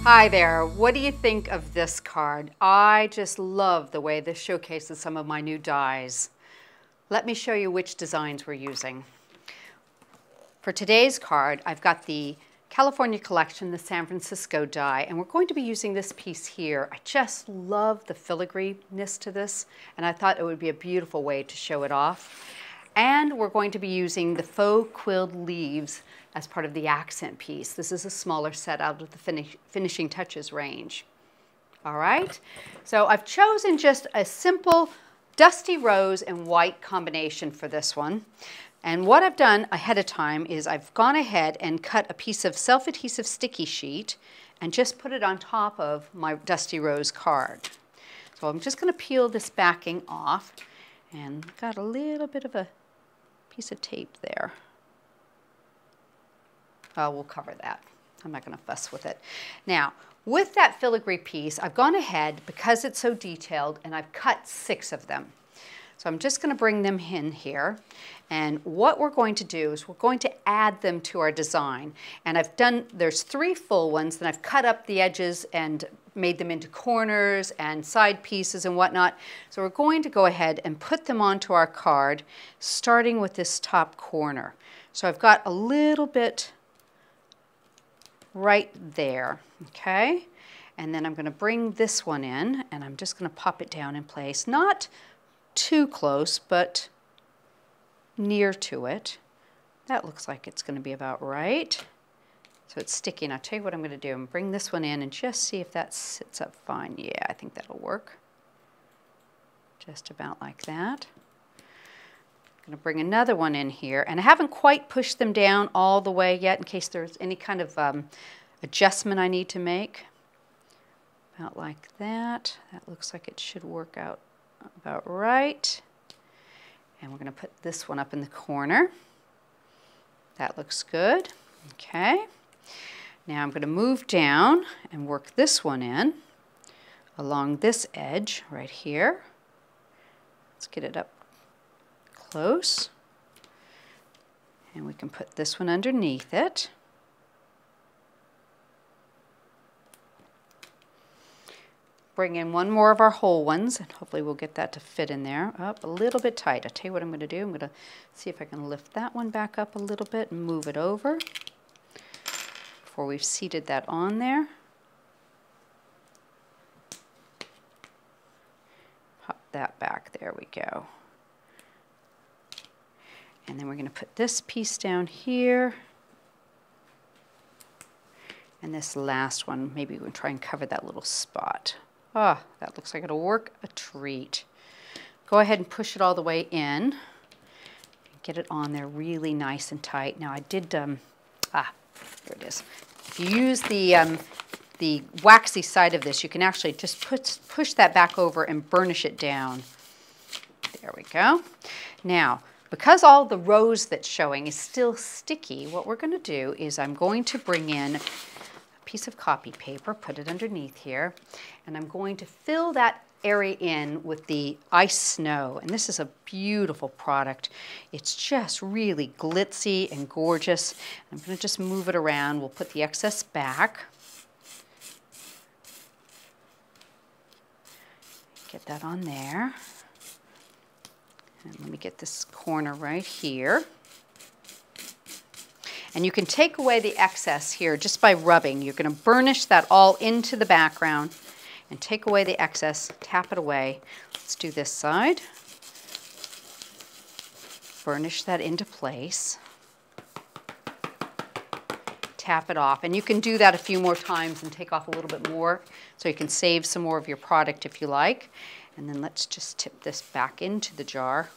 Hi there, what do you think of this card? I just love the way this showcases some of my new dies. Let me show you which designs we're using. For today's card, I've got the California collection, the San Francisco die, and we're going to be using this piece here. I just love the filigree-ness to this, and I thought it would be a beautiful way to show it off. And we're going to be using the faux quilled leaves as part of the accent piece. This is a smaller set out of the finishing touches range. All right, so I've chosen just a simple dusty rose and white combination for this one. And what I've done ahead of time is I've gone ahead and cut a piece of self-adhesive sticky sheet and just put it on top of my dusty rose card. So I'm just going to peel this backing off, and got a little bit of a piece of tape there. We'll cover that. I'm not going to fuss with it. Now, with that filigree piece, I've gone ahead, because it's so detailed, and I've cut 6 of them. So I'm just going to bring them in here. And what we're going to do is we're going to add them to our design. And there's 3 full ones, then I've cut up the edges and made them into corners and side pieces and whatnot. So we're going to go ahead and put them onto our card, starting with this top corner. So I've got a little bit right there, okay? And then I'm going to bring this one in, and I'm just going to pop it down in place. Not too close, but near to it. That looks like it's going to be about right. So it's sticky. And I'll tell you what I'm going to do. I'm going to bring this one in and just see if that sits up fine. Yeah, I think that'll work. Just about like that. I'm going to bring another one in here. And I haven't quite pushed them down all the way yet in case there's any kind of adjustment I need to make. About like that. That looks like it should work out about right. And we're going to put this one up in the corner. That looks good. Okay. Now I'm going to move down and work this one in along this edge right here. Let's get it up close. And we can put this one underneath it. Bring in one more of our whole ones, and hopefully we'll get that to fit in there. Up a little bit tight. I'll tell you what I'm going to do. I'm going to see if I can lift that one back up a little bit and move it over before we've seated that on there. Pop that back. There we go. And then we're going to put this piece down here. And this last one, maybe we'll try and cover that little spot. Ah, that looks like it'll work a treat. Go ahead and push it all the way in. Get it on there really nice and tight. Now I did, here it is. If you use the waxy side of this, you can actually just push that back over and burnish it down. There we go. Now, because all the rose that's showing is still sticky, what we're going to do is I'm going to bring in piece of copy paper, put it underneath here, and I'm going to fill that area in with the ice snow. And this is a beautiful product. It's just really glitzy and gorgeous. I'm going to just move it around. We'll put the excess back. Get that on there. And let me get this corner right here. And you can take away the excess here just by rubbing. You're going to burnish that all into the background and take away the excess, tap it away. Let's do this side. Burnish that into place. Tap it off. And you can do that a few more times and take off a little bit more so you can save some more of your product if you like. And then let's just tip this back into the jar.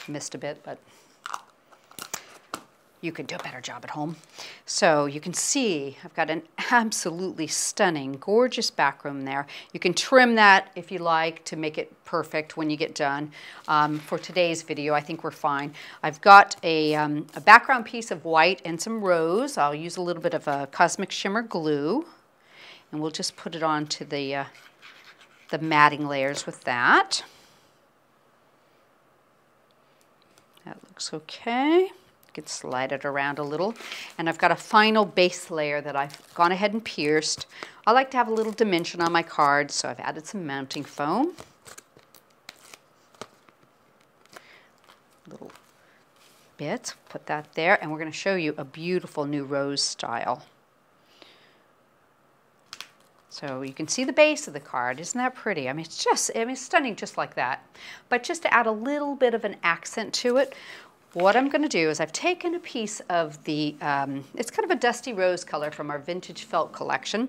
Missed a bit, but you could do a better job at home. So you can see I've got an absolutely stunning, gorgeous background there. You can trim that if you like to make it perfect when you get done. For today's video, I think we're fine. I've got a background piece of white and some rose. I'll use a little bit of a Cosmic Shimmer glue, and we'll just put it onto the matting layers with that. That looks okay. You can slide it around a little. And I've got a final base layer that I've gone ahead and pierced. I like to have a little dimension on my cards, so I've added some mounting foam. Little bits, put that there, and we're going to show you a beautiful new rose style. So you can see the base of the card. Isn't that pretty? I mean, it's stunning just like that. But just to add a little bit of an accent to it, what I'm going to do is I've taken a piece of the, it's kind of a dusty rose color from our vintage felt collection,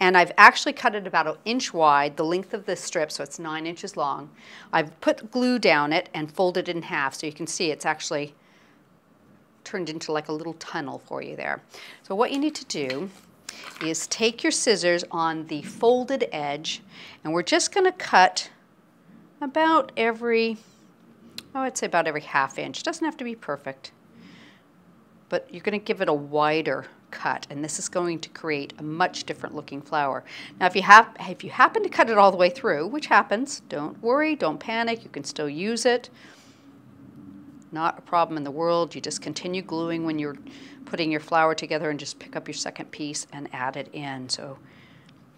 and I've actually cut it about 1 inch wide, the length of the strip, so it's 9 inches long. I've put glue down it and folded it in half, so you can see it's actually turned into like a little tunnel for you there. So what you need to do is take your scissors on the folded edge, and we're just going to cut about every, I'd say about every 1/2 inch. It doesn't have to be perfect, but you're going to give it a wider cut, and this is going to create a much different looking flower. Now if you happen to cut it all the way through, which happens, don't worry, don't panic, you can still use it. Not a problem in the world. You just continue gluing when you're putting your flower together and just pick up your second piece and add it in. So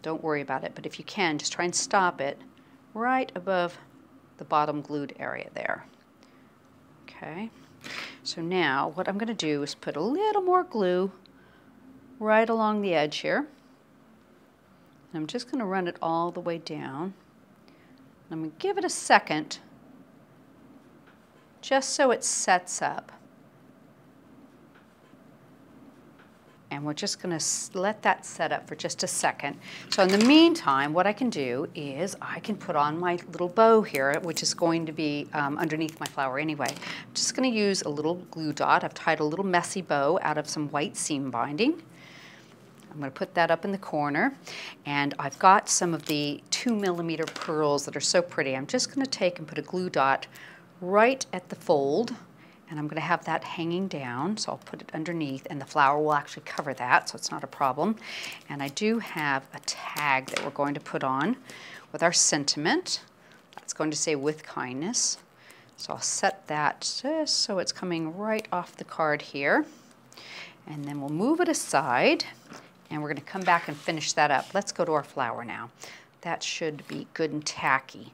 don't worry about it, but if you can, just try and stop it right above the bottom glued area there. Okay, so now what I'm going to do is put a little more glue right along the edge here. And I'm just going to run it all the way down. I'm going to give it a second just so it sets up. And we're just going to let that set up for just a second. So in the meantime, what I can do is I can put on my little bow here, which is going to be underneath my flower anyway. I'm just going to use a little glue dot. I've tied a little messy bow out of some white seam binding. I'm going to put that up in the corner. And I've got some of the 2mm pearls that are so pretty. I'm just going to take and put a glue dot right at the fold. And I'm going to have that hanging down, so I'll put it underneath, and the flower will actually cover that, so it's not a problem. And I do have a tag that we're going to put on with our sentiment. That's going to say "with kindness." So I'll set that just so it's coming right off the card here. And then we'll move it aside, and we're going to come back and finish that up. Let's go to our flower now. That should be good and tacky.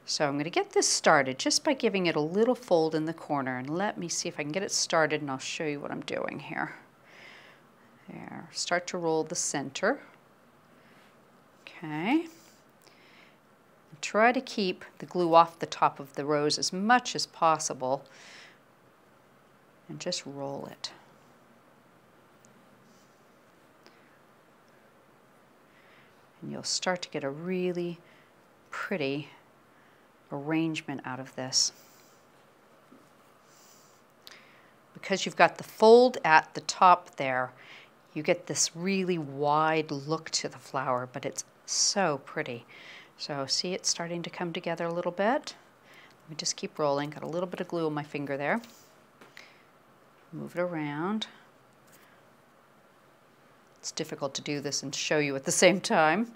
So I'm going to get this started just by giving it a little fold in the corner, and let me see if I can get it started, and I'll show you what I'm doing here. There, start to roll the center. Okay. And try to keep the glue off the top of the rose as much as possible, and just roll it. And you'll start to get a really pretty arrangement out of this. Because you've got the fold at the top there, you get this really wide look to the flower, but it's so pretty. So see it starting to come together a little bit? Let me just keep rolling. Got a little bit of glue on my finger there. Move it around. It's difficult to do this and show you at the same time,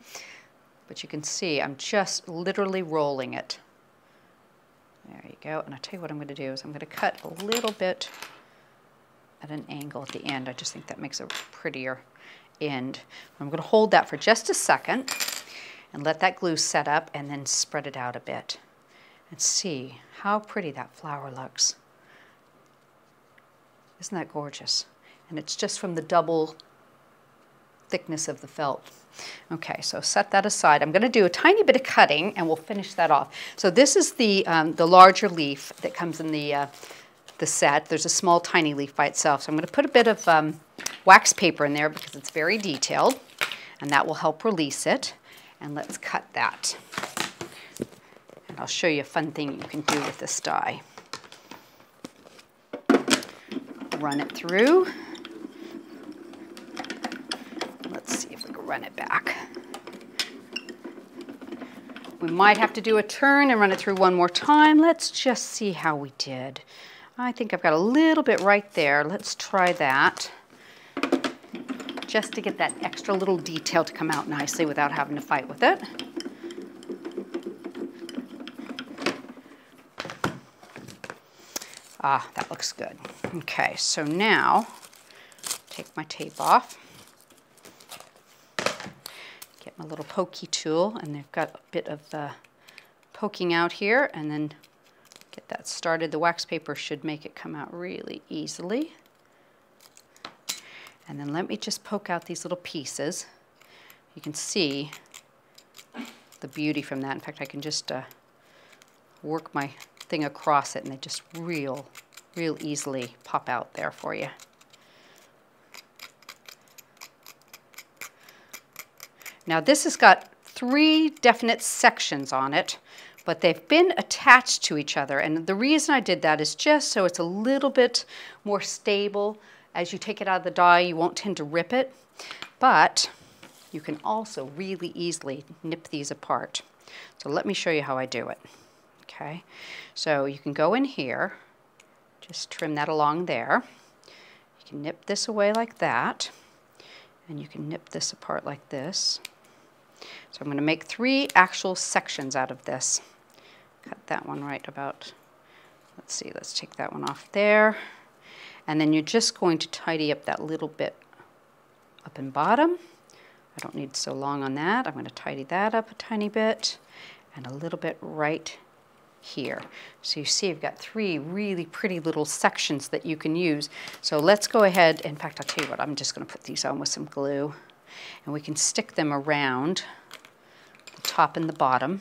but you can see I'm just literally rolling it. There you go. And I'll tell you what I'm going to do is I'm going to cut a little bit at an angle at the end. I just think that makes a prettier end. I'm going to hold that for just a second and let that glue set up, and then spread it out a bit and see how pretty that flower looks. Isn't that gorgeous? And it's just from the double thickness of the felt. Okay, so set that aside. I'm going to do a tiny bit of cutting, and we'll finish that off. So this is the larger leaf that comes in the set. There's a small tiny leaf by itself. So I'm going to put a bit of wax paper in there because it's very detailed, and that will help release it. And let's cut that. And I'll show you a fun thing you can do with this die. Run it through. Let's see if we can run it back. We might have to do a turn and run it through one more time. Let's just see how we did. I think I've got a little bit right there. Let's try that, just to get that extra little detail to come out nicely without having to fight with it. Ah, that looks good. Okay, so now take my tape off. Get my little pokey tool, and they've got a bit of poking out here, and then get that started. The wax paper should make it come out really easily. And then let me just poke out these little pieces. You can see the beauty from that. In fact, I can just work my thing across it, and they just real easily pop out there for you. Now this has got 3 definite sections on it, but they've been attached to each other, and the reason I did that is just so it's a little bit more stable. As you take it out of the die, you won't tend to rip it, but you can also really easily nip these apart. So let me show you how I do it. Okay, so you can go in here, just trim that along there. You can nip this away like that, and you can nip this apart like this. So I'm going to make 3 actual sections out of this. Cut that one right about, let's see, let's take that one off there. And then you're just going to tidy up that little bit up and bottom. I don't need so long on that. I'm going to tidy that up a tiny bit and a little bit right here. So you see I've got 3 really pretty little sections that you can use. So let's go ahead, in fact I'll tell you what, I'm just going to put these on with some glue, and we can stick them around the top and the bottom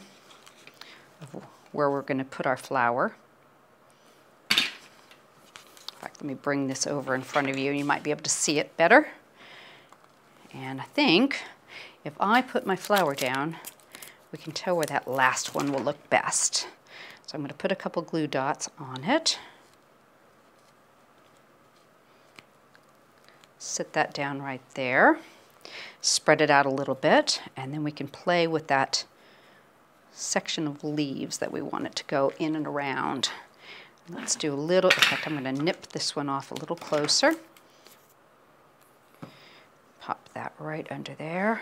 of where we're going to put our flower. In fact, let me bring this over in front of you and you might be able to see it better. And I think if I put my flower down, we can tell where that last one will look best. So I'm going to put a couple glue dots on it. Sit that down right there. Spread it out a little bit, and then we can play with that section of leaves that we want it to go in and around. Let's do a little, in fact, I'm going to nip this one off a little closer. Pop that right under there.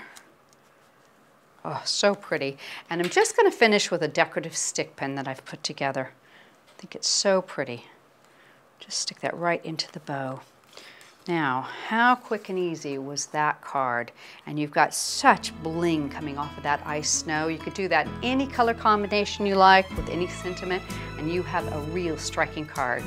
Oh, so pretty. And I'm just going to finish with a decorative stick pin that I've put together. I think it's so pretty. Just stick that right into the bow. Now, how quick and easy was that card? And you've got such bling coming off of that ice snow. You could do that in any color combination you like with any sentiment, and you have a real striking card.